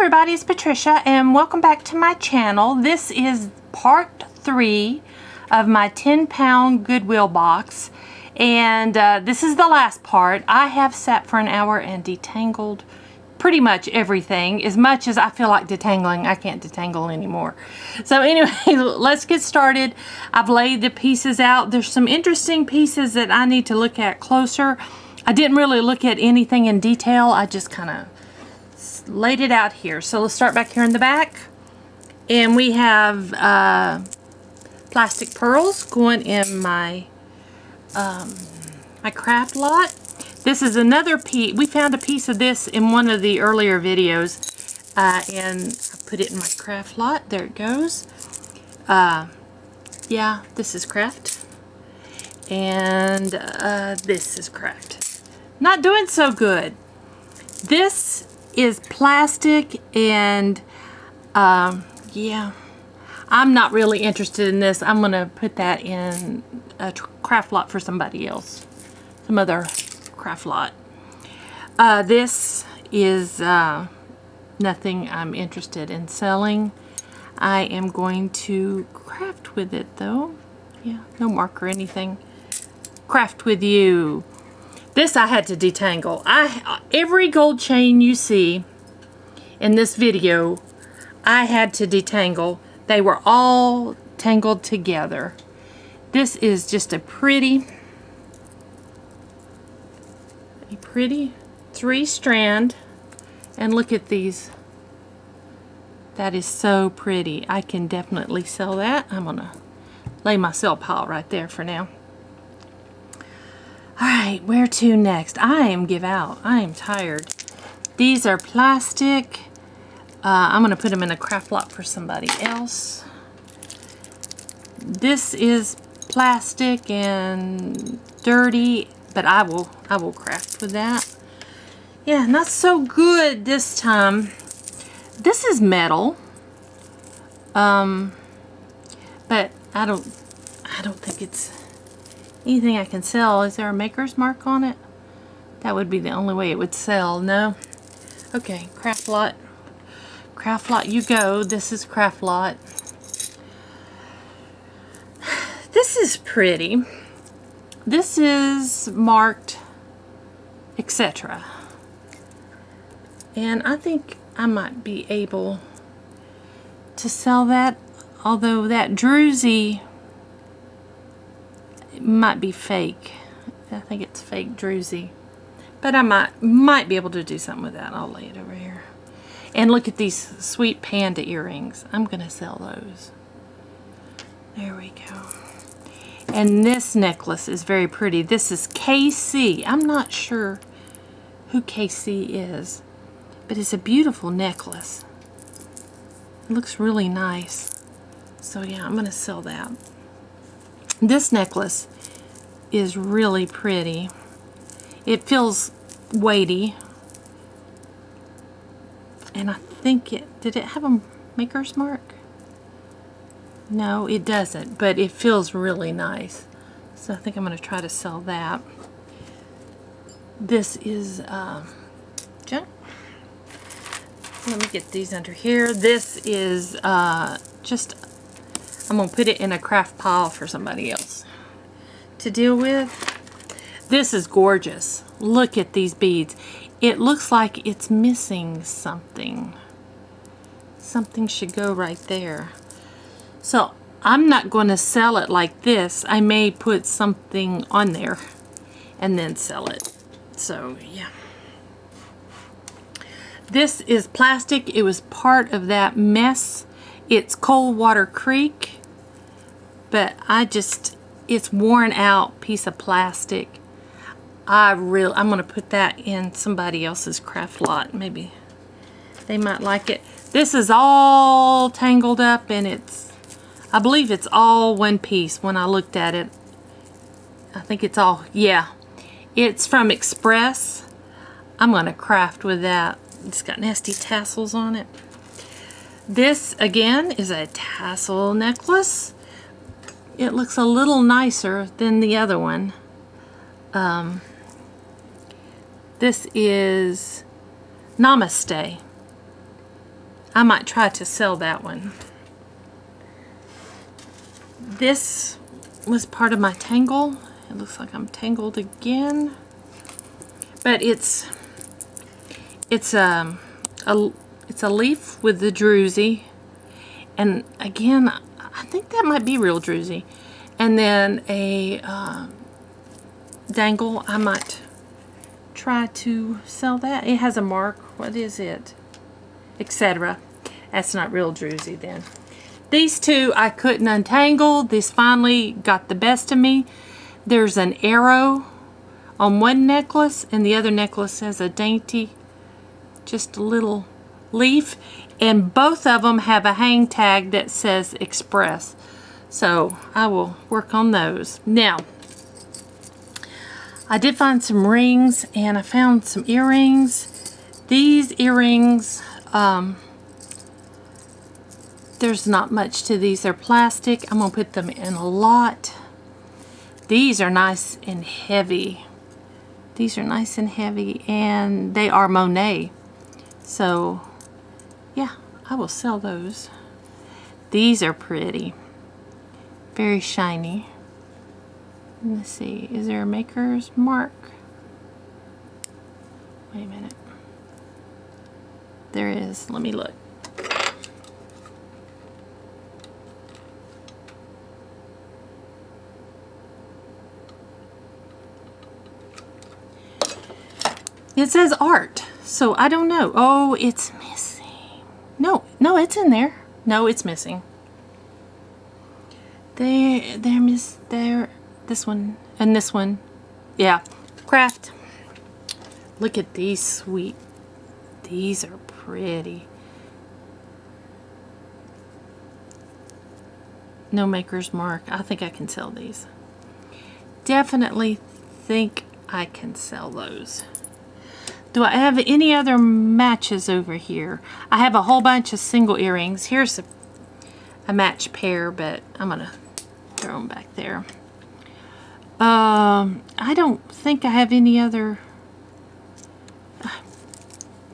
everybody, it's Patricia and welcome back to my channel. This is part 3 of my 10-pound Goodwill box, and this is the last part. I have sat for an hour and detangled pretty much everything. As much as I feel like detangling, I can't detangle anymore. So anyway, let's get started. I've laid the pieces out. There's some interesting pieces that I need to look at closer. I didn't really look at anything in detail. I just kind of laid it out here. So let's start back here in the back. And we have plastic pearls going in my my craft lot. This is another piece. We found a piece of this in one of the earlier videos, and I put it in my craft lot. There it goes. Yeah, this is craft, and this is craft. Not doing so good. This is plastic, and yeah, I'm not really interested in this. I'm gonna put that in a craft lot for somebody else, some other craft lot. This is nothing I'm interested in selling. I am going to craft with it though. Yeah, no mark or anything. Craft with you. This I had to detangle. Every gold chain you see in this video, I had to detangle. They were all tangled together. This is just a pretty 3-strand, and look at these. That is so pretty. I can definitely sell that. I'm gonna lay my sell pile right there for now. Alright, where to next? I am give out. I am tired. These are plastic. I'm going to put them in a craft lot for somebody else. This is plastic and dirty, but I will craft with that. Yeah, not so good this time. This is metal. But I don't think it's anything I can sell. Is there a maker's mark on it? That would be the only way it would sell. No? Okay, craft lot. Craft lot you go. This is craft lot. This is pretty. This is marked etc. And I think I might be able to sell that, although that druzy might be fake. I think it's fake druzy, but I might be able to do something with that. I'll lay it over here. And look at these sweet panda earrings. I'm gonna sell those. There we go. And this necklace is very pretty. This is KC. I'm not sure who KC is, but it's a beautiful necklace. It looks really nice. So yeah, I'm gonna sell that. This necklace is really pretty. It feels weighty. And I think did it have a maker's mark? No, it doesn't, but it feels really nice. So I think I'm going to try to sell that. This is junk. Let me get these under here. This is just, I'm going to put it in a craft pile for somebody else to deal with. This is gorgeous. Look at these beads. It looks like it's missing something. Something should go right there. So I'm not going to sell it like this. I may put something on there and then sell it. So yeah. This is plastic. It was part of that mess. It's Coldwater Creek, but it's worn out piece of plastic. I'm going to put that in somebody else's craft lot. Maybe they might like it. This is all tangled up, and I believe it's all one piece when I looked at it. I think it's all, yeah. It's from Express. I'm going to craft with that. It's got nasty tassels on it. This, again, is a tassel necklace. It looks a little nicer than the other one. This is Namaste. I might try to sell that one. This was part of my tangle. It looks like I'm tangled again. But it's a leaf with the druzy. And again, I think that might be real druzy. And then a dangle. I might try to sell that. It has a mark. What is it? Etc. That's not real druzy then. These two I couldn't untangle. This finally got the best of me. There's an arrow on one necklace, and the other necklace has a dainty, just a little leaf. And both of them have a hang tag that says Express. So I will work on those. Now, I did find some rings, and I found some earrings. These earrings, there's not much to these. They're plastic. I'm going to put them in a lot. These are nice and heavy. These are nice and heavy, and they are Monet. So, yeah, I will sell those. These are pretty. Very shiny. Let's see. Is there a maker's mark? Wait a minute. There is. Let me look. It says art, so I don't know. Oh, it's missing. No, it's in there. No, it's missing. This one and this one. Yeah, craft. Look at these sweet. These are pretty. No maker's mark. I think I can sell these. Definitely think I can sell those. Do I have any other matches over here? I have a whole bunch of single earrings. Here's a match pair, but I'm going to throw them back there. I don't think I have any other...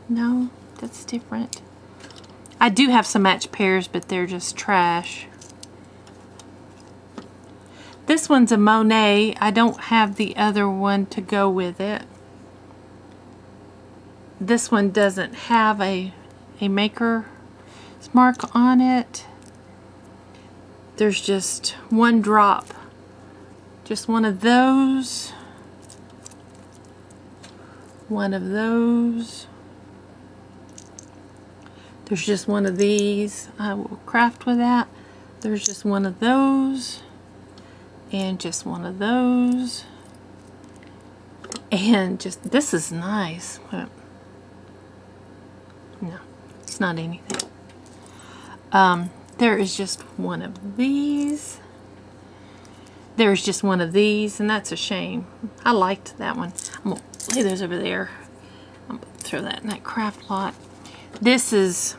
No, that's different. I do have some match pairs, but they're just trash. This one's a Monet. I don't have the other one to go with it. This one doesn't have a maker's mark on it. There's just one drop. Just one of those. One of those. There's just one of these. I will craft with that. There's just one of those. And just one of those. And just, this is nice. No, it's not anything. There is just one of these. There's just one of these, and that's a shame. I liked that one. I'm going to lay those over there. I'm going to throw that in that craft lot. This is,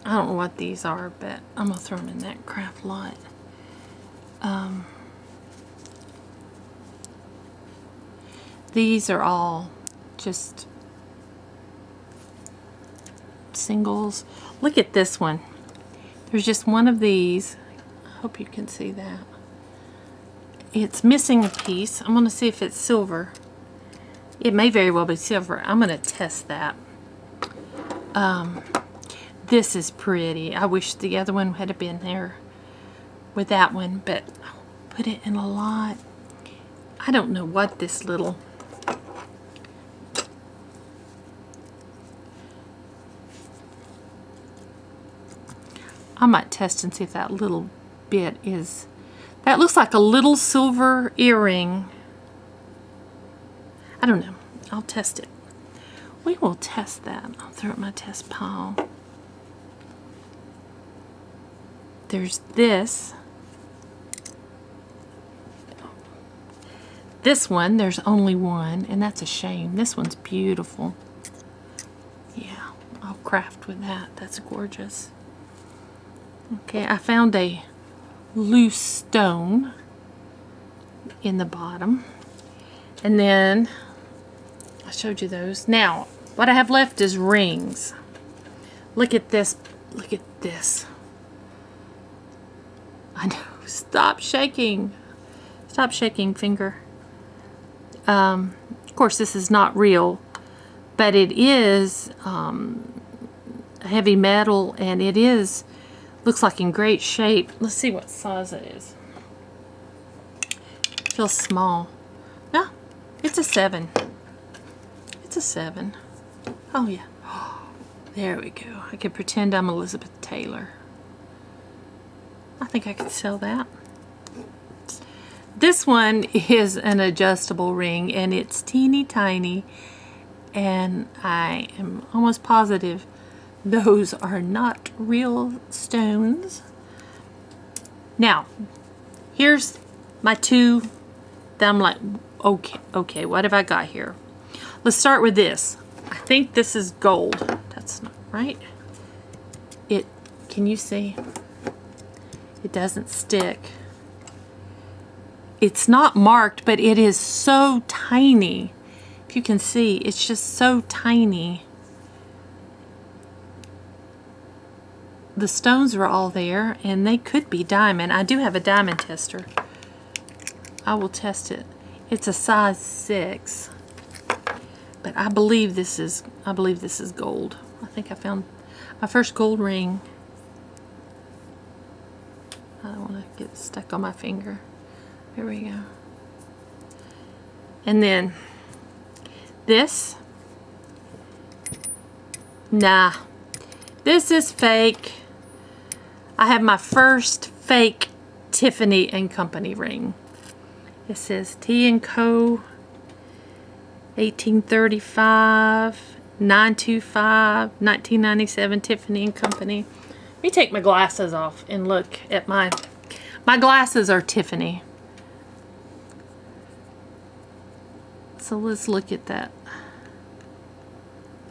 I don't know what these are, but I'm going to throw them in that craft lot. These are all just singles. Look at this one. There's just one of these. I hope you can see that. It's missing a piece. I'm going to see if it's silver. It may very well be silver. I'm going to test that. This is pretty. I wish the other one had been there with that one, but I'll put it in a lot. I don't know what this little... I might test and see if that little bit is... That looks like a little silver earring. I don't know. I'll test it. We will test that. I'll throw it in my test pile. There's this. This one, there's only one, and that's a shame. This one's beautiful. Yeah, I'll craft with that. That's gorgeous. Okay, I found a loose stone in the bottom. And then I showed you those. Now, what I have left is rings. Look at this. Look at this. I know. Stop shaking. Stop shaking, finger. Of course, this is not real, but it is heavy metal, and it is, looks like in great shape. Let's see what size it is. It feels small. No, it's a 7. It's a 7. Oh, yeah. There we go. I could pretend I'm Elizabeth Taylor. I think I could sell that. This one is an adjustable ring, and it's teeny tiny, and I am almost positive those are not real stones. Now, here's my 2 that I'm like, okay, what have I got here? Let's start with this. I think this is gold. That's not right. Can you see? It doesn't stick. It's not marked, but it is so tiny. If you can see, it's just so tiny. The stones are all there, and they could be diamond. I do have a diamond tester. I will test it. It's a size 6. But I believe this is gold. I think I found my first gold ring. I don't want to get stuck on my finger. There we go. And then this. Nah. This is fake. I have my first fake Tiffany & Company ring. It says T & Co. 1835, 925, 1997, Tiffany & Company. Let me take my glasses off and look at my glasses are Tiffany. So let's look at that.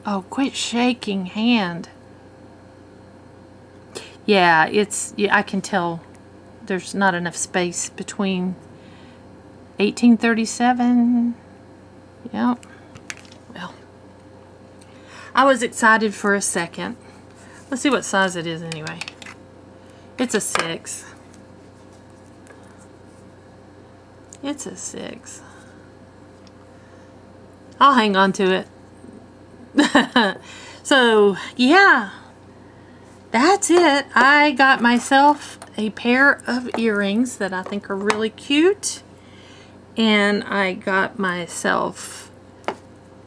Oh, quit shaking hand. Yeah, I can tell there's not enough space between 1837. Yep. Well, I was excited for a second. Let's see what size it is anyway. It's a 6. It's a 6. I'll hang on to it. So, yeah. That's it. I got myself a pair of earrings that I think are really cute. And I got myself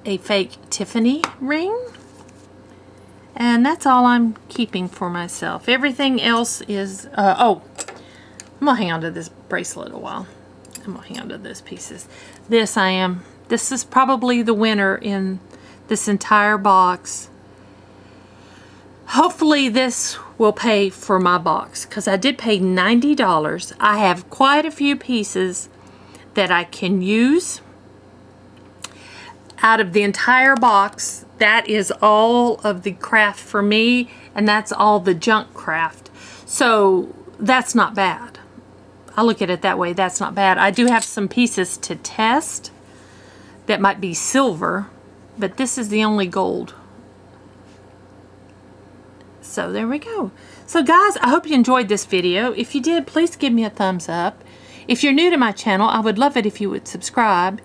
a fake Tiffany ring. And that's all I'm keeping for myself. Everything else is, oh, I'm going to hang on to this bracelet a while. I'm going to hang on to those pieces. This is probably the winner in this entire box. Hopefully this will pay for my box, because I did pay $90. I have quite a few pieces that I can use. Out of the entire box, that is all of the craft for me, and that's all the junk craft. So that's not bad. I look at it that way. That's not bad. I do have some pieces to test that might be silver, but this is the only gold. So there we go. So guys, I hope you enjoyed this video. If you did, please give me a thumbs up. If you're new to my channel, I would love it if you would subscribe.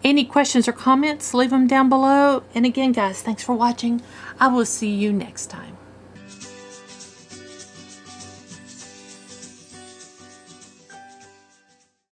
Any questions or comments, leave them down below. And again, guys, thanks for watching. I will see you next time.